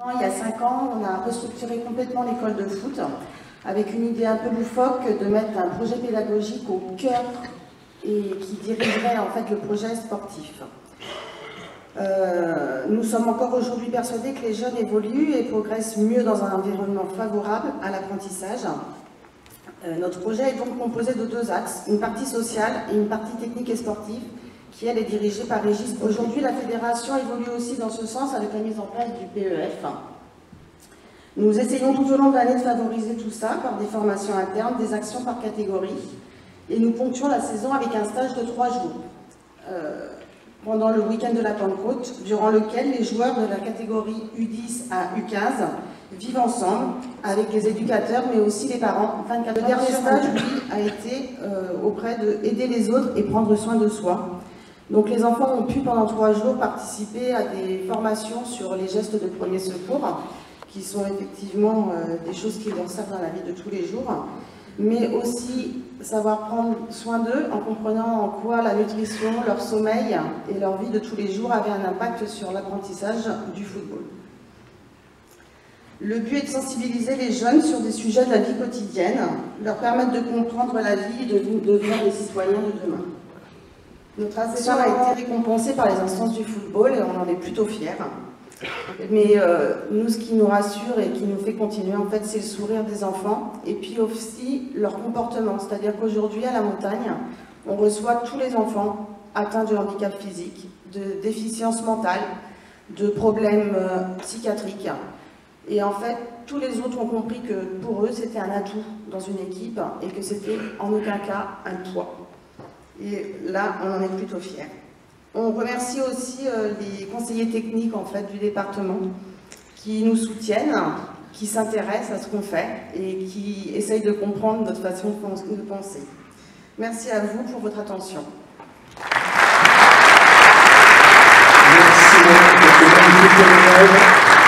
Il y a 5 ans, on a restructuré complètement l'école de foot avec une idée un peu loufoque de mettre un projet pédagogique au cœur et qui dirigerait en fait le projet sportif. Nous sommes encore aujourd'hui persuadés que les jeunes évoluent et progressent mieux dans un environnement favorable à l'apprentissage. Notre projet est donc composé de 2 axes, une partie sociale et une partie technique et sportive, qui elle est dirigée par Régis. Aujourd'hui, la fédération évolue aussi dans ce sens avec la mise en place du PEF. Nous essayons tout au long de l'année de favoriser tout ça par des formations internes, des actions par catégorie, et nous ponctuons la saison avec un stage de 3 jours. Pendant le week-end de la Pentecôte, durant lequel les joueurs de la catégorie U10 à U15 vivent ensemble avec les éducateurs, mais aussi les parents. Le dernier stage, lui, a été auprès de aider les autres et prendre soin de soi. Donc les enfants ont pu pendant 3 jours participer à des formations sur les gestes de premier secours, qui sont effectivement des choses qui leur servent dans la vie de tous les jours, mais aussi savoir prendre soin d'eux en comprenant en quoi la nutrition, leur sommeil et leur vie de tous les jours avaient un impact sur l'apprentissage du football. Le but est de sensibiliser les jeunes sur des sujets de la vie quotidienne, leur permettre de comprendre la vie et de devenir des citoyens de demain. Notre action a été récompensée par les instances du football et on en est plutôt fiers. Mais nous, ce qui nous rassure et qui nous fait continuer, en fait, c'est le sourire des enfants et puis aussi leur comportement. C'est-à-dire qu'aujourd'hui, à la montagne, on reçoit tous les enfants atteints de handicap physique, de déficience mentale, de problèmes psychiatriques. Et en fait, tous les autres ont compris que pour eux, c'était un atout dans une équipe et que c'était en aucun cas un poids. Et là, on en est plutôt fiers. On remercie aussi les conseillers techniques en fait, du département qui nous soutiennent, qui s'intéressent à ce qu'on fait et qui essayent de comprendre notre façon de penser. Merci à vous pour votre attention. Merci.